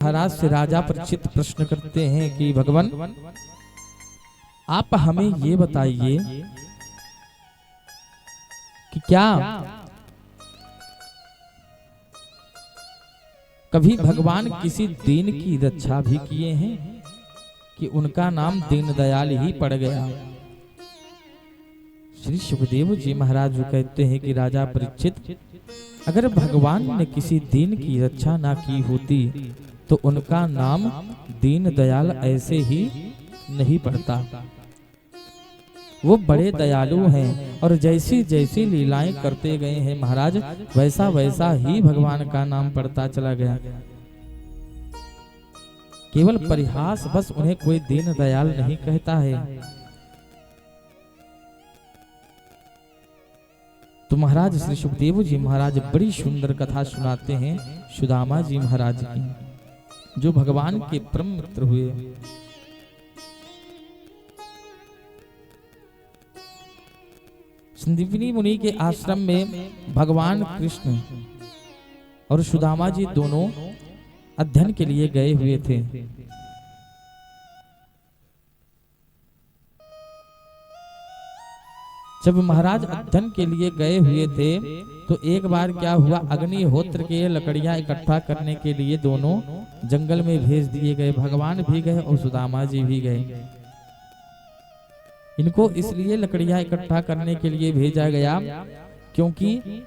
महाराज से राजा परीक्षित प्रश्न करते हैं कि भगवान आप हमें ये बताइए कि क्या कभी भगवान किसी दीन की रक्षा भी किए हैं कि उनका नाम दीनदयाल ही पड़ गया। श्री सुखदेव जी महाराज जो कहते हैं कि राजा परीक्षित, अगर भगवान ने किसी दीन की रक्षा ना की होती तो उनका नाम दीनदयाल ऐसे ही नहीं पड़ता। वो बड़े दयालु हैं और जैसी जैसी लीलाएं करते गए हैं महाराज, वैसा वैसा ही भगवान का नाम पड़ता चला गया। केवल परिहास बस उन्हें कोई दीनदयाल नहीं कहता है। तो महाराज श्री सुखदेव जी महाराज बड़ी सुंदर कथा सुनाते हैं सुदामा जी महाराज की, जो भगवान के परम मित्र हुए। संदीपनी मुनि के आश्रम में भगवान कृष्ण और सुदामा जी दोनों अध्ययन के लिए गए हुए थे। जब महाराज अध्ययन के लिए गए हुए थे तो एक बार क्या हुआ, अग्निहोत्र के लकड़ियां इकट्ठा करने के लिए दोनों जंगल में भेज दिए गए। भगवान भी गए और सुदामा जी भी गए। इनको इसलिए लकड़ियां इकट्ठा करने के लिए भेजा गया क्योंकि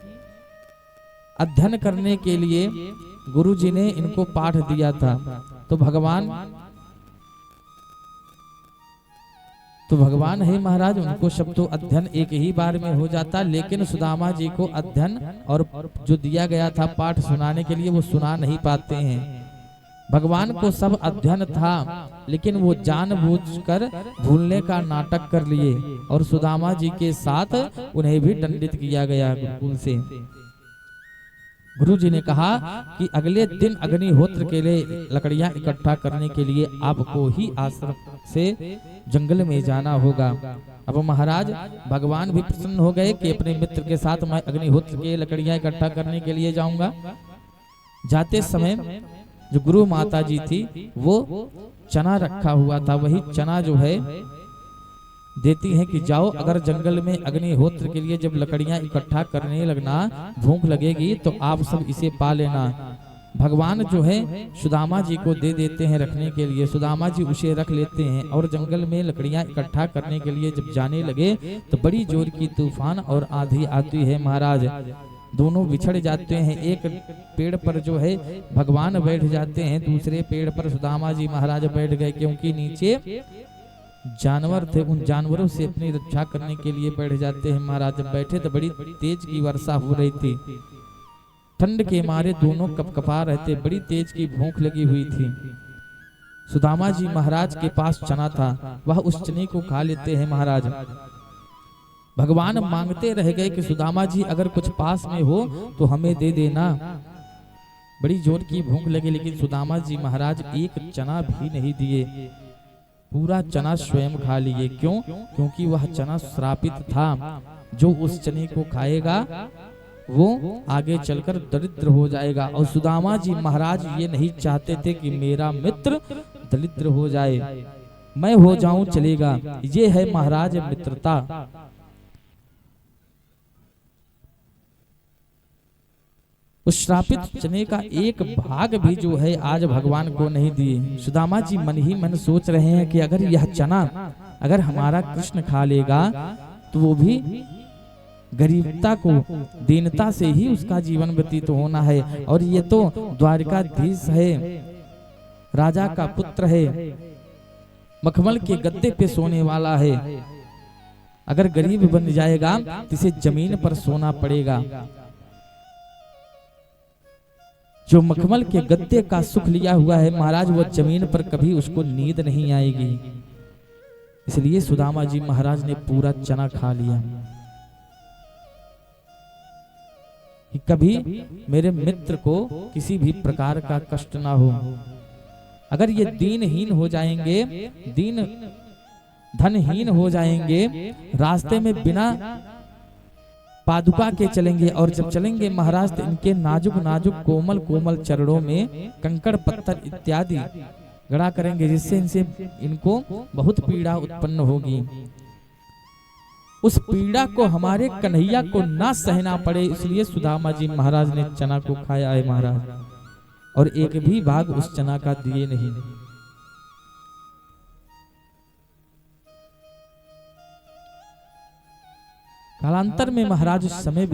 अध्ययन करने के लिए गुरु जी ने इनको पाठ दिया था। तो भगवान है महाराज, उनको सब तो अध्ययन एक ही बार में हो जाता, लेकिन सुदामा जी को अध्ययन और जो दिया गया था पाठ सुनाने के लिए वो सुना नहीं पाते हैं। भगवान को सब अध्ययन था लेकिन वो जानबूझकर भूलने का नाटक कर लिए और सुदामा जी के साथ उन्हें भी दंडित किया गया गुरुकुल से। गुरु जी ने कहा कि अगले दिन अग्निहोत्र के लिए लकड़ियां इकट्ठा करने के लिए आपको ही आश्रम से जंगल में जाना होगा। अब महाराज भगवान भी प्रसन्न हो गए कि अपने मित्र के साथ मैं अग्निहोत्र के लकड़ियां इकट्ठा करने के लिए जाऊंगा। जाते समय जो गुरु माता जी थी वो चना रखा हुआ था, वही चना जो है देती हैं कि जाओ, अगर जंगल में अग्निहोत्र के लिए जब लकड़ियां इकट्ठा करने लगना, भूख लगेगी तो आप सब इसे पा लेना। भगवान जो है सुदामा जी को दे देते हैं रखने के लिए। सुदामा जी उसे रख लेते हैं और जंगल में लकड़ियां इकट्ठा करने के लिए जब जाने लगे तो बड़ी जोर की तूफान और आंधी आती है महाराज। दोनों बिछड़ जाते हैं। एक पेड़ पर जो है भगवान बैठ जाते हैं, दूसरे पेड़ पर सुदामा जी महाराज बैठ गए क्योंकि नीचे जानवर थे। उन जानवरों से अपनी रक्षा करने के लिए बैठ जाते हैं महाराज। जब बैठे तो बड़ी तेज की वर्षा हो रही थी, ठंड के मारे दोनों कपकपा रहे थे, बड़ी तेज की भूख लगी हुई थी। सुदामा जी महाराज के पास चना था, वह उस चने को खा लेते हैं महाराज। भगवान मांगते रह गए कि सुदामा जी अगर कुछ पास में हो तो हमें दे देना। बड़ी जोर की भूख लगी लेकिन सुदामा जी महाराज एक चना भी नहीं दिए, पूरा चना स्वयं खा लिए। क्यों? क्योंकि वह चना श्रापित था। जो उस चने को खाएगा वो आगे चलकर दरिद्र हो जाएगा। और सुदामा जी महाराज ये नहीं चाहते थे कि मेरा मित्र दरिद्र हो जाए, मैं हो जाऊं चलेगा। ये है महाराज मित्रता। उस श्रापित चने का एक भाग भी जो है आज भगवान को नहीं दिए। सुदामा जी मन ही मन सोच रहे हैं कि अगर यह चना अगर हमारा कृष्ण खा लेगा तो वो भी गरीबता को, दीनता से ही उसका जीवन व्यतीत होना है। और ये तो द्वारकाधीश है, राजा का पुत्र है, मखमल के गद्दे पे सोने वाला है। अगर गरीब बन जाएगा तो इसे जमीन पर सोना पड़ेगा। जो मखमल के गद्दे का सुख लिया हुआ है महाराज, वो जमीन पर कभी उसको नींद नहीं आएगी। इसलिए सुदामा जी महाराज ने पूरा चना खा लिया कि कभी मेरे मित्र को किसी भी प्रकार का कष्ट ना हो। अगर ये दीनहीन हो जाएंगे, धनहीन हो जाएंगे, रास्ते में बिना पादुका के चलेंगे, और जब चलेंगे महाराज तो इनके नाजुक नाजुक कोमल कोमल चरणों में कंकड़ पत्थर इत्यादि गड़ा करेंगे, जिससे इनसे इनको बहुत पीड़ा उत्पन्न होगी। उस पीड़ा को हमारे कन्हैया को ना सहना पड़े, इसलिए सुदामा जी महाराज ने चना को खाया है महाराज, और एक भी भाग उस चना का दिए नहीं। कालांतर में महाराज समय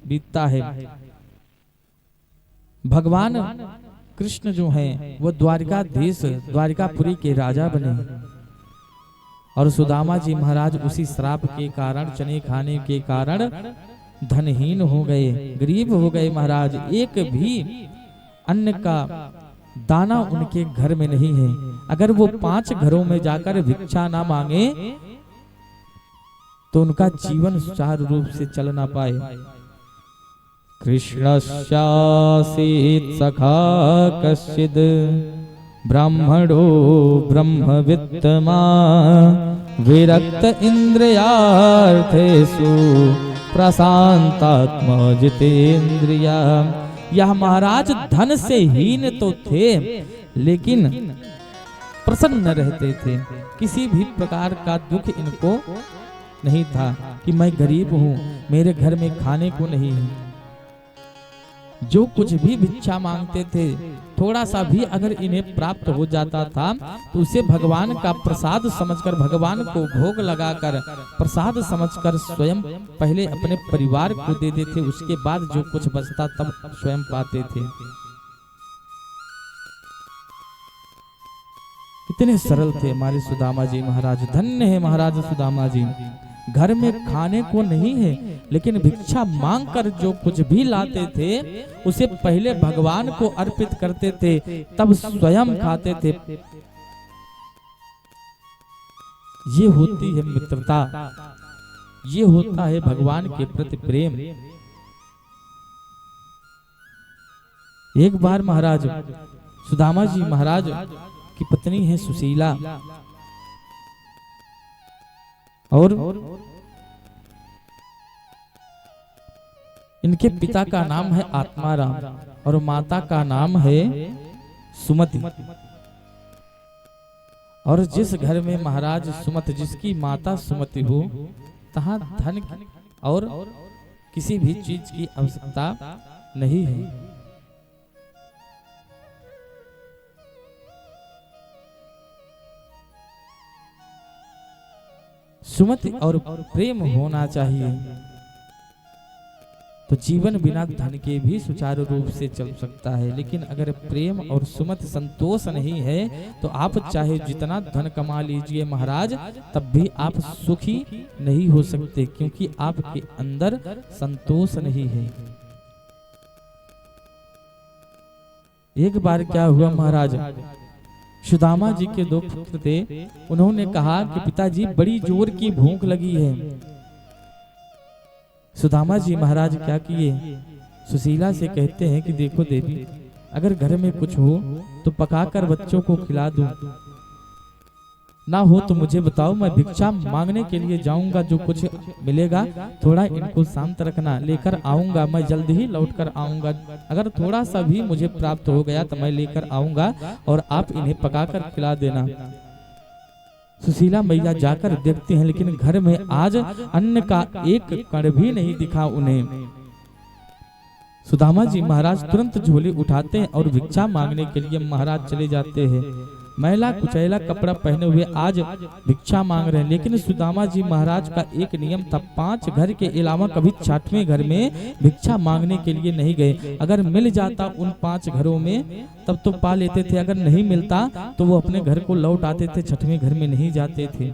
बीतता है। भगवान कृष्ण जो हैं वो द्वारिकाधीश द्वारिकापुरी के राजा बने, और सुदामा जी महाराज उसी श्राप के कारण, चने खाने के कारण धनहीन हो गए, गरीब हो गए महाराज। एक भी अन्न का दाना उनके घर में नहीं है। अगर वो 5 घरों में जाकर भिक्षा ना मांगे तो उनका जीवन सुचारू रूप से चल ना पाए। कृष्णस्यासीत् सखा कश्चिद् ब्राह्मणो ब्रह्मवित्तमा विरक्त इंद्रियार्थेषु प्रशांतात्मा जितेन्द्रिया। यह महाराज धन से हीन तो थे, लेकिन प्रसन्न रहते थे। किसी भी प्रकार का दुख इनको नहीं था कि मैं गरीब हूँ, मेरे घर में खाने को नहीं है। जो कुछ भी भिक्षा मांगते थे, थोड़ा सा भी अगर इन्हें प्राप्त हो जाता था तो उसे भगवान का प्रसाद समझकर, भगवान को भोग लगाकर प्रसाद समझकर स्वयं पहले अपने परिवार को दे देते, उसके बाद जो कुछ बचता तब स्वयं पाते थे। इतने सरल थे हमारे सुदामा जी महाराज। धन्य है महाराज सुदामा जी। घर में खाने को नहीं है, लेकिन भिक्षा मांगकर जो कुछ भी लाते थे उसे पहले भगवान को अर्पित करते थे, तब स्वयं खाते थे। ये होती है मित्रता, ये होता है भगवान के प्रति प्रेम। एक बार महाराज सुदामा जी महाराज की पत्नी है सुशीला, और इनके पिता का नाम है आत्माराम और माता का नाम है सुमति। और जिस घर में महाराज सुमति, जिसकी माता सुमति हो, तहां धन और किसी भी चीज की आवश्यकता नहीं है। सुमति और प्रेम होना चाहिए, तो जीवन बिना धन के भी सुचारू रूप से चल सकता है। लेकिन अगर प्रेम और सुमति संतोष नहीं है तो आप चाहे जितना धन कमा लीजिए महाराज, तब भी आप सुखी नहीं हो सकते, क्योंकि आपके अंदर संतोष नहीं है। एक बार क्या हुआ महाराज, सुदामा जी के 2 पुत्र थे। उन्होंने कहा कि पिताजी बड़ी जोर की भूख लगी है। सुदामा जी महाराज क्या किए, सुशीला से कहते हैं कि देखो देवी, अगर घर में कुछ हो तो पकाकर बच्चों को खिला दो, ना हो तो मुझे बताओ, मैं भिक्षा मांगने के लिए जाऊंगा, जो कुछ मिलेगा थोड़ा इनको शांत रखना, लेकर आऊंगा, मैं जल्द ही लौट कर आऊंगा। अगर थोड़ा सा भी मुझे प्राप्त हो गया तो मैं लेकर आऊंगा और आप इन्हें पकाकर खिला देना। सुशीला मैया जाकर देखते हैं, लेकिन घर में आज अन्न का एक कण भी नहीं दिखा उन्हें। सुदामा जी महाराज तुरंत झोली उठाते हैं और भिक्षा मांगने के लिए महाराज चले जाते हैं। मैला कुचैला कपड़ा पहने हुए आज भिक्षा मांग रहे हैं। लेकिन सुदामा जी महाराज का एक नियम था, 5 घर के अलावा कभी 6वें घर में भिक्षा मांगने के लिए नहीं गए। अगर मिल जाता उन 5 घरों में तब तो पा लेते थे, अगर नहीं मिलता तो वो अपने घर को लौट आते थे, 6वें घर में नहीं जाते थे।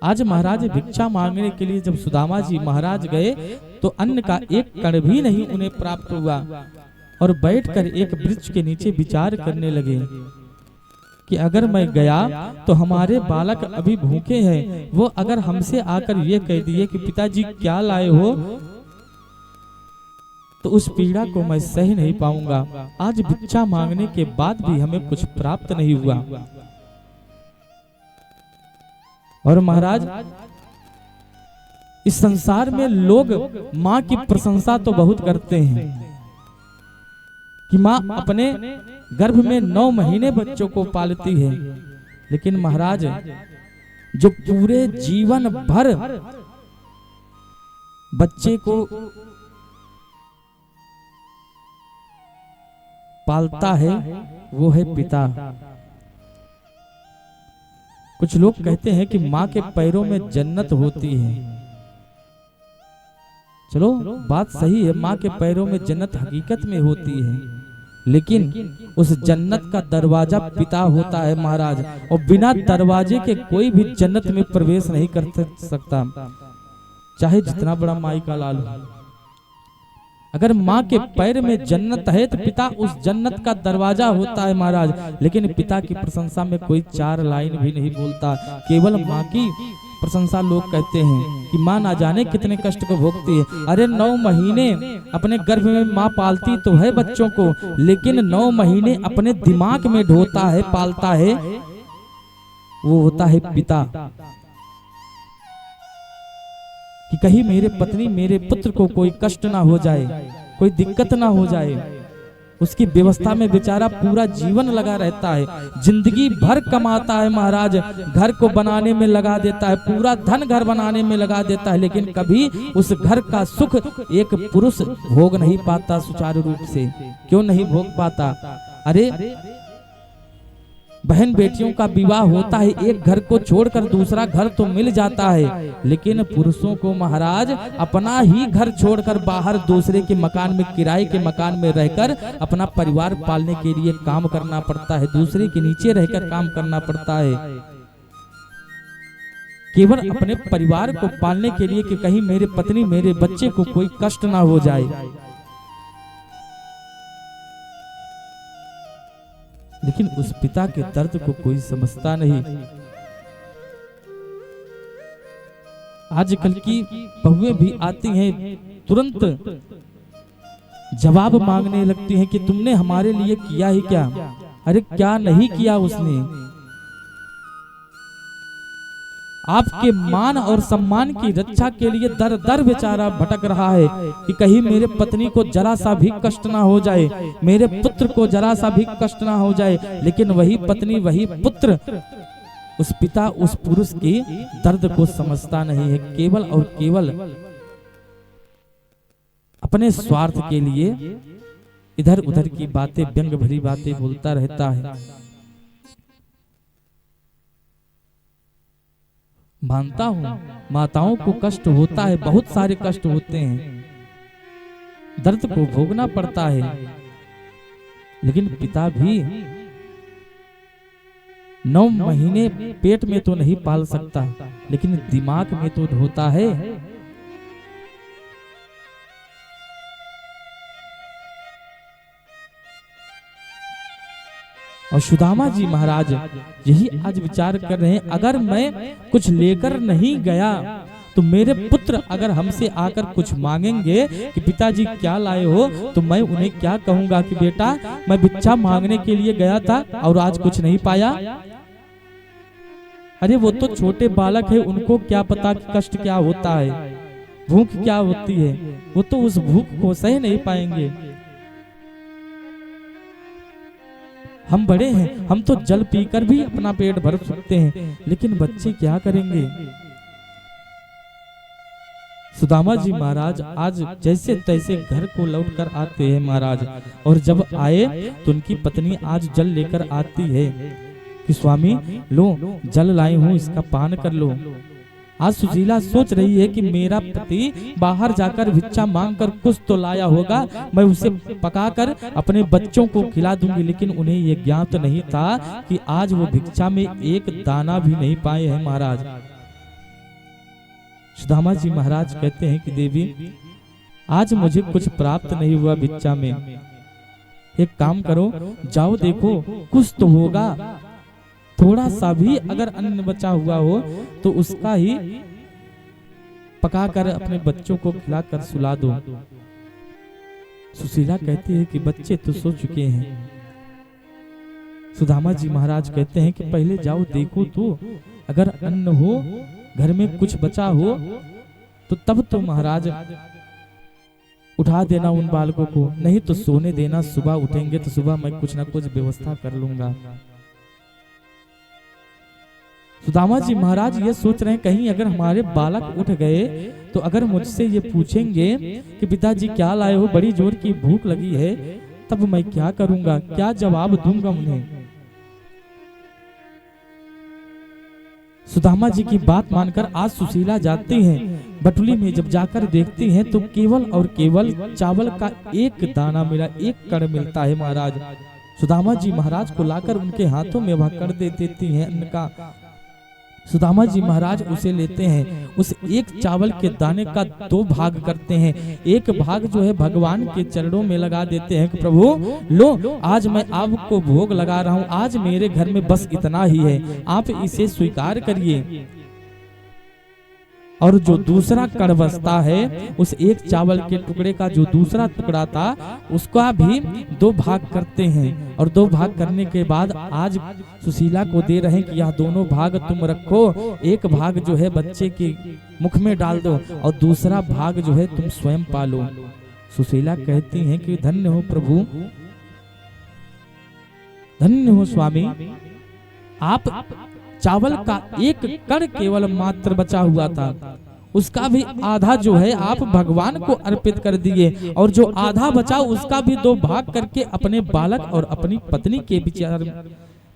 आज महाराज भिक्षा मांगने के लिए जब सुदामा जी महाराज गए तो अन्न का एक कण भी नहीं उन्हें प्राप्त हुआ, और बैठकर एक वृक्ष के नीचे विचार करने लगे कि अगर मैं गया तो हमारे बालक अभी भूखे हैं, वो अगर हमसे आकर ये कह दिए कि पिताजी क्या लाए हो, तो उस पीड़ा को मैं सह नहीं पाऊंगा। आज भिक्षा मांगने के बाद भी हमें कुछ प्राप्त नहीं हुआ। और महाराज इस संसार में लोग माँ की प्रशंसा तो बहुत करते हैं कि माँ अपने गर्भ में 9 महीने बच्चों को पालती है, लेकिन महाराज जो पूरे जीवन भर बच्चे को पालता है वो है पिता। कुछ लोग कहते हैं कि माँ के पैरों में जन्नत होती है। चलो बात सही है, माँ के पैरों में जन्नत हकीकत में होती है, लेकिन उस जन्नत का दरवाजा पिता होता है महाराज, और बिना दरवाजे के कोई भी जन्नत में प्रवेश नहीं कर सकता, चाहे जितना बड़ा माई का लाल हो। अगर माँ के पैर में जन्नत है तो पिता उस जन्नत का दरवाजा होता है महाराज, लेकिन पिता की प्रशंसा में कोई 4 लाइन भी नहीं बोलता, केवल माँ की प्रशंसा लोग कहते हैं कि माँ ना जाने कितने कष्ट को भोगती है। अरे 9 महीने अपने गर्भ में माँ पालती तो है बच्चों को, लेकिन 9 महीने अपने दिमाग में ढोता है, पालता है, वो होता है पिता। कि कहीं मेरे पत्नी मेरे पुत्र को कोई कष्ट ना हो जाए, कोई दिक्कत ना हो जाए, उसकी व्यवस्था में बेचारा पूरा जीवन लगा रहता है, जिंदगी भर कमाता है महाराज, घर को बनाने में लगा देता है, पूरा धन घर बनाने में लगा देता है, लेकिन कभी उस घर का सुख एक पुरुष भोग नहीं पाता सुचारू रूप से। क्यों नहीं भोग पाता? अरे बहन बेटियों का विवाह होता है, एक घर को छोड़कर दूसरा घर तो मिल जाता है, लेकिन पुरुषों को महाराज अपना ही घर छोड़कर बाहर दूसरे के मकान में, किराए के मकान में रहकर अपना परिवार पालने के लिए काम करना पड़ता है, दूसरे के नीचे रहकर काम करना पड़ता है, केवल अपने परिवार को पालने के लिए कि कहीं मेरे पत्नी मेरे बच्चे को कोई कष्ट ना हो जाए। लेकिन उस पिता के दर्द को कोई समझता नहीं। आजकल की बहुएं भी आती हैं, तुरंत जवाब मांगने लगती हैं कि तुमने हमारे लिए किया ही क्या? अरे क्या नहीं किया उसने? आपके मान और सम्मान की रक्षा के लिए दर दर बेचारा भटक रहा है कि कहीं मेरे पत्नी को जरा सा भी कष्ट ना हो जाए, मेरे पुत्र को जरा सा भी कष्ट ना हो जाए, लेकिन वही पत्नी वही पुत्र उस पिता उस पुरुष की दर्द को समझता नहीं है, केवल और केवल अपने स्वार्थ के लिए इधर उधर की बातें, व्यंग भरी बातें बोलता रहता है। मानता हूं माताओं को कष्ट होता है, बहुत सारे कष्ट होते हैं, दर्द को भोगना पड़ता है, लेकिन पिता भी 9 महीने पेट में तो नहीं पाल सकता, लेकिन दिमाग में तो ढोता है। और सुदामा जी महाराज यही आज विचार कर रहे हैं, अगर मैं कुछ लेकर नहीं गया तो मेरे पुत्र अगर हमसे आकर कुछ मांगेंगे कि पिताजी क्या लाए हो, तो मैं उन्हें क्या कहूंगा कि बेटा मैं भिक्षा मांगने के लिए गया था और आज कुछ नहीं पाया। अरे वो तो छोटे बालक है, उनको क्या पता कि कष्ट क्या होता है, भूख क्या होती है, वो तो उस भूख को सह नहीं पाएंगे। हम बड़े हैं, हम तो जल पीकर भी अपना पेट भर सकते हैं, लेकिन बच्चे क्या करेंगे? सुदामा जी महाराज आज जैसे तैसे घर को लौट कर आते हैं महाराज, और जब आए तो उनकी पत्नी आज जल लेकर आती है कि स्वामी लो जल लाई हूँ, इसका पान कर लो। आज सुशीला सोच रही है कि मेरा पति बाहर जाकर भिक्षा मांगकर कुछ तो लाया होगा, मैं उसे पकाकर अपने बच्चों को खिला दूंगी, लेकिन उन्हें यह ज्ञात नहीं था कि आज वो भिक्षा में एक दाना भी नहीं पाए हैं महाराज। सुदामा जी महाराज कहते हैं कि देवी आज मुझे कुछ प्राप्त नहीं हुआ भिक्षा में, एक काम करो जाओ देखो कुछ तो होगा, थोड़ा सा भी अगर अन्न बचा हुआ हो तो उसका ही पकाकर अपने बच्चों को खिलाकर सुला दो। सुशीला कहती है कि बच्चे तो सो चुके हैं। सुदामा जी महाराज कहते हैं कि पहले जाओ देखो तो, अगर अन्न हो घर में कुछ बचा हो तो तब तो महाराज उठा देना उन बालकों को, नहीं तो सोने देना, सुबह उठेंगे तो सुबह मैं कुछ ना कुछ व्यवस्था कर लूंगा। सुदामा जी महाराज ये सोच रहे हैं कहीं अगर हमारे बालक उठ गए तो अगर मुझसे ये पूछेंगे कि पिताजी क्या लाए हो, बड़ी जोर की भूख लगी है, तब मैं क्या करूंगा, क्या जवाब दूंगा उन्हें। सुदामा जी की बात मानकर आज सुशीला जाती हैं, बटुली में जब जाकर देखती हैं तो केवल और केवल चावल का एक दाना मिला, एक कण मिलता है। महाराज सुदामा जी महाराज को लाकर उनके हाथों में वह कर दे देती हैं अन्न का। सुदामा जी महाराज उसे लेते हैं, उस एक चावल के दाने का 2 भाग करते हैं, एक भाग जो है भगवान के चरणों में लगा देते हैं कि प्रभु लो, आज मैं आपको भोग लगा रहा हूं, आज मेरे घर में बस इतना ही है, आप इसे स्वीकार करिए। और जो दूसरा कण बचता है, उस एक चावल के टुकड़े का जो दूसरा टुकड़ा था उसका भी 2 भाग करते हैं, और 2 भाग करने के बाद आज सुशीला को दे रहे हैं कि यह दोनों भाग तुम रखो, एक भाग जो है बच्चे के मुख में डाल दो और दूसरा भाग जो है तुम स्वयं पालो। सुशीला कहती हैं कि धन्य हो प्रभु, धन्य हो स्वामी, आप चावल का एक कण केवल मात्र बचा हुआ था, उसका भी आधा जो है आप भगवान को अर्पित कर दिए, और जो आधा बचा उसका भी 2 भाग करके अपने बालक और अपनी पत्नी के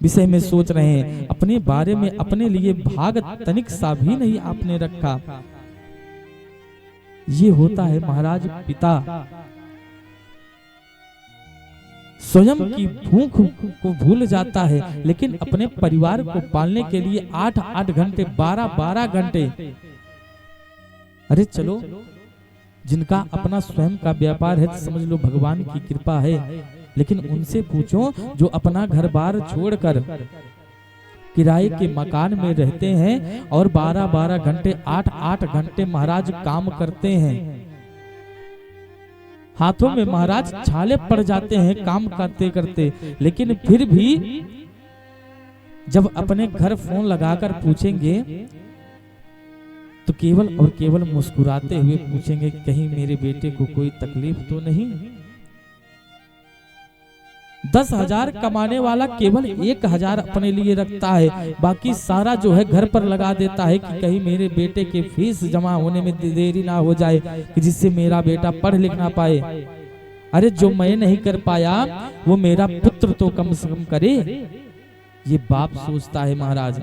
विषय में सोच रहे हैं। अपने बारे में अपने लिए भाग तनिक सा भी नहीं आपने रखा। ये होता है महाराज पिता स्वयं की भूख को भूल जाता है, लेकिन अपने परिवार को पालने के लिए 8-8 घंटे 12-12 घंटे, अरे चलो जिनका अपना स्वयं का व्यापार है तो समझ लो भगवान की कृपा है, लेकिन उनसे पूछो जो अपना घर बार छोड़कर किराए के मकान में रहते हैं और 12-12 घंटे 8-8 घंटे महाराज काम करते हैं, हाथों में महाराज छाले पड़ जाते हैं काम करते करते, लेकिन फिर भी जब अपने घर फोन लगाकर पूछेंगे तो केवल और केवल मुस्कुराते हुए पूछेंगे कहीं मेरे बेटे को कोई तकलीफ तो नहीं। 10,000 कमाने वाला केवल 1,000 अपने लिए रखता है, बाकी सारा जो है घर पर लगा देता है कि कहीं मेरे बेटे के फीस जमा होने में देरी ना हो जाए, कि जिससे मेरा बेटा पढ़ लिख ना पाए। अरे जो मैं नहीं कर पाया वो मेरा पुत्र तो कम से कम करे, ये बाप सोचता है महाराज।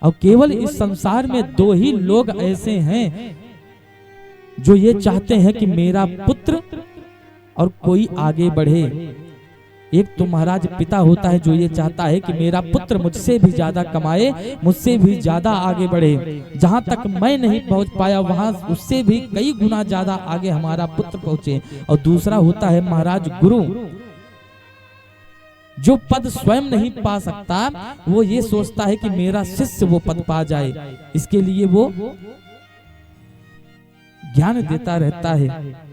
और केवल इस संसार में 2 ही लोग ऐसे हैं जो ये चाहते हैं कि मेरा पुत्र और कोई आगे बढ़े। एक तो महाराज पिता होता है जो ये चाहता है कि मेरा पुत्र मुझसे भी ज्यादा कमाए, मुझसे भी ज्यादा आगे बढ़े, जहां तक मैं नहीं पहुंच पाया वहां उससे भी कई गुना ज्यादा आगे हमारा पुत्र पहुंचे। और दूसरा होता है महाराज गुरु, जो पद स्वयं नहीं पा सकता वो ये सोचता है कि मेरा शिष्य वो पद पा जाए, इसके लिए वो ज्ञान देता रहता है।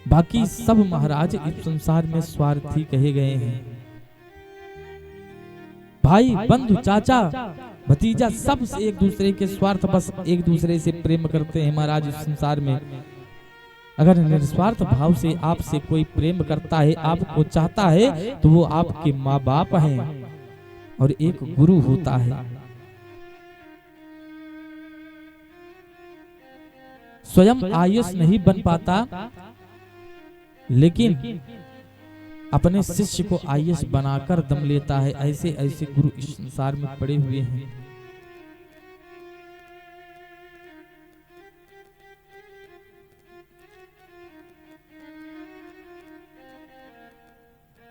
बाकी सब महाराज इस संसार में स्वार्थी कहे गए हैं। भाई बंधु चाचा भतीजा सब से एक दूसरे के स्वार्थ बस एक दूसरे से प्रेम करते हैं महाराज। इस संसार में अगर निस्वार्थ भाव से आपसे कोई प्रेम करता है, आपको चाहता है, तो वो आपके माँ बाप हैं और एक गुरु होता है। स्वयं आयुष नहीं बन पाता, लेकिन अपने शिष्य को आयुष बनाकर दम लेता है। ऐसे ऐसे गुरु इस संसार में पड़े हुए हैं।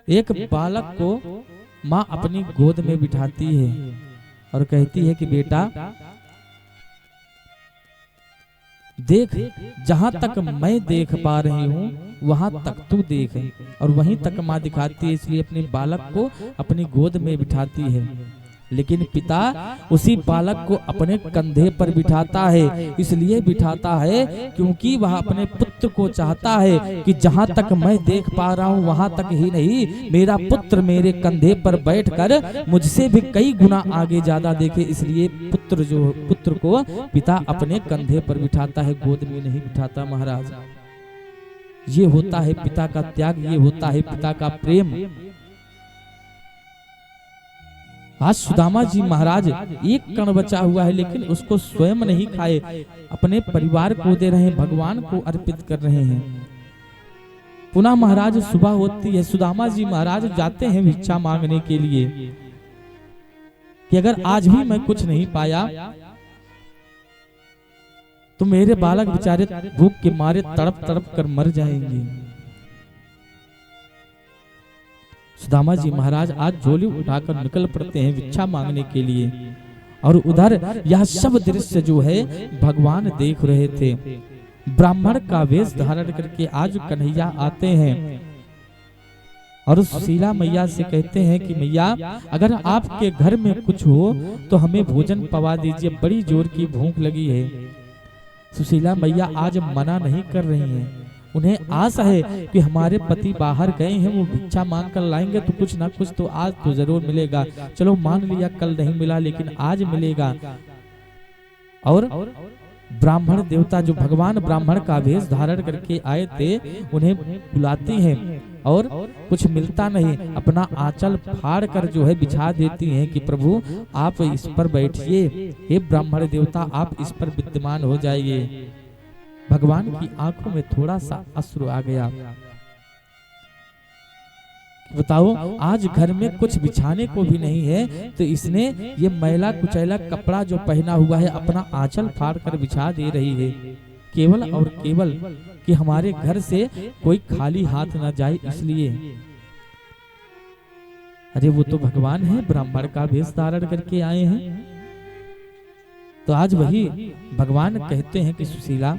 एक बालक को माँ अपनी गोद में बिठाती है और कहती है कि बेटा देख, जहां तक मैं देख पा रही हूँ वहां तक तू देख। और वहीं तक माँ दिखाती है, इसलिए अपने बालक को अपनी गोद में बिठाती है। लेकिन पिता उसी बालक को अपने कंधे पर बिठाता है। इसलिए बिठाता है क्योंकि वह अपने पुत्र को चाहता है कि जहां तक मैं देख पा रहा हूं वहां तक ही नहीं, मेरा पुत्र मेरे कंधे पर बैठकर मुझसे भी कई गुना आगे ज्यादा देखे। इसलिए पुत्र को पिता अपने कंधे पर बिठाता है, गोद में नहीं बिठाता महाराज। ये होता है पिता का त्याग, ये होता है पिता का प्रेम। आज सुदामा जी महाराज एक कण बचा हुआ है लेकिन उसको स्वयं नहीं खाए, अपने परिवार को दे रहे हैं, भगवान को अर्पित कर रहे हैं। पुनः महाराज सुबह होती है, सुदामा जी महाराज जाते हैं भिक्षा मांगने के लिए कि अगर आज भी मैं कुछ नहीं पाया तो मेरे बालक बेचारे भूख के मारे तड़प तड़प कर मर जाएंगे। सुदामा जी महाराज आज झोली उठाकर निकल पड़ते हैं भिक्षा मांगने के लिए। और उधर यह सब दृश्य जो है भगवान देख रहे थे। ब्राह्मण का वेश धारण करके आज कन्हैया आते हैं और सुशीला मैया से कहते हैं कि मैया अगर आपके घर में कुछ हो तो हमें भोजन पवा दीजिए, बड़ी जोर की भूख लगी है। सुशीला मैया आज मना नहीं कर रही हैं, उन्हें आस है कि हमारे पति बाहर गए हैं, वो भिक्षा मांग कर लाएंगे तो कुछ ना कुछ तो आज तो जरूर मिलेगा। चलो मान लिया कल नहीं मिला लेकिन आज मिलेगा। और ब्राह्मण देवता जो भगवान ब्राह्मण का वेश धारण करके आए थे उन्हें बुलाती हैं और कुछ मिलता नहीं, अपना आंचल फाड़ कर जो है बिछा देती हैं कि प्रभु आप इस पर बैठिए, हे ब्राह्मण देवता आप इस पर विद्यमान हो जाइए। भगवान की आंखों में थोड़ा सा अश्रु आ गया। बताओ आज घर में कुछ बिछाने को भी नहीं है तो इसने ये मैला कुचैला कपड़ा जो पहना हुआ है अपना आंचल फाड़ कर बिछा दे रही है, केवल और केवल कि हमारे घर से कोई खाली हाथ न जाए इसलिए। अरे वो तो भगवान है, ब्राह्मण का वेश धारण करके आए हैं। तो आज वही भगवान कहते हैं कि सुशीला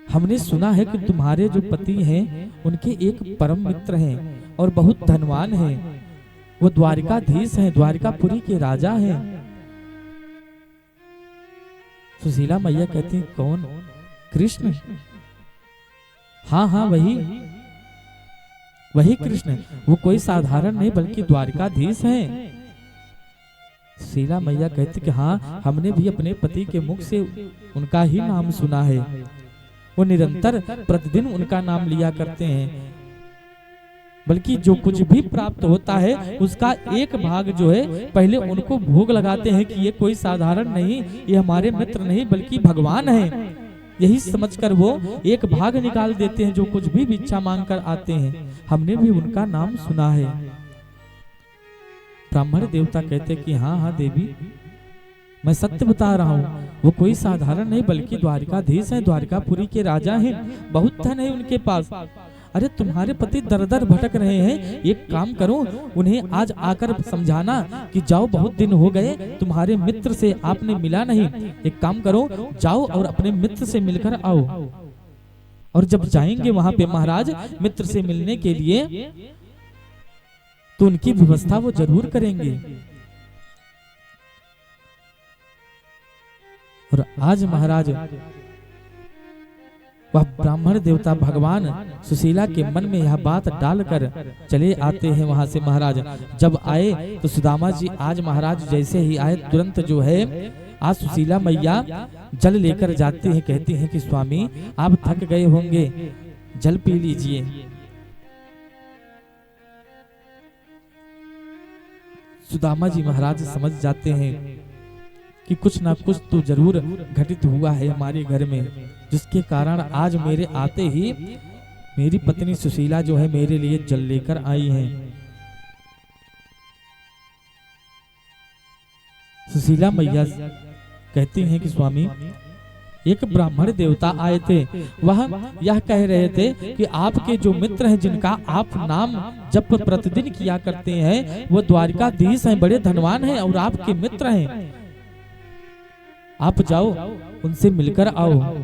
हमने सुना है कि तुम्हारे जो पति हैं उनके एक परम मित्र हैं और बहुत धनवान हैं, वो द्वारिकाधीश हैं, द्वारिकापुरी के राजा हैं। सुशीला मैया कहती हैं कौन? कृष्ण। हाँ हाँ वही कृष्ण, वो कोई साधारण नहीं बल्कि द्वारिकाधीश हैं। सुशीला मैया कहती कि हाँ हमने भी अपने पति के मुख से उनका ही नाम सुना है, वो निरंतर प्रतिदिन उनका नाम लिया करते हैं, बल्कि जो कुछ भी प्राप्त होता है उसका एक भाग जो है पहले उनको भोग लगाते हैं कि ये कोई साधारण नहीं, ये हमारे मित्र नहीं बल्कि भगवान है। यही समझकर वो एक भाग निकाल देते हैं जो कुछ भी भिक्षा मांग कर आते हैं। हमने भी उनका नाम सुना है। ब्राह्मण देवता कहते कि हाँ हाँ देवी मैं सत्य बता रहा हूँ, वो कोई साधारण नहीं बल्कि द्वारिकाधीश है, द्वारिकापुरी के राजा हैं, बहुत धन है उनके पास। अरे तुम्हारे पति दर दर भटक रहे हैं, एक काम करो उन्हें आज आकर समझाना कि जाओ बहुत दिन हो गए तुम्हारे मित्र से आपने मिला नहीं, एक काम करो जाओ और अपने मित्र से मिलकर आओ। और जब जाएंगे वहां पे महाराज मित्र से मिलने के लिए तो उनकी व्यवस्था वो जरूर करेंगे। और आज महाराज वह ब्राह्मण देवता भगवान सुशीला के मन में यह बात डालकर चले आते हैं वहां से। महाराज जब आए तो सुदामा जी आज महाराज जैसे ही आए तुरंत जो है आज सुशीला मैया जल लेकर जाती हैं, कहती हैं कि स्वामी आप थक गए होंगे, जल पी लीजिए। सुदामा जी महाराज समझ जाते हैं कि कुछ ना कुछ तो जरूर घटित हुआ है हमारे घर में, जिसके कारण आज मेरे आते ही मेरी पत्नी सुशीला जो है मेरे लिए जल लेकर आई हैं। सुशीला मैया कहती हैं कि स्वामी एक ब्राह्मण देवता आए थे, वह यह कह रहे थे कि आपके जो मित्र हैं जिनका आप नाम जप प्रतिदिन किया करते हैं वो द्वारिकाधीश हैं, बड़े धनवान हैं और आपके मित्र हैं, आप जाओ उनसे मिलकर आओ।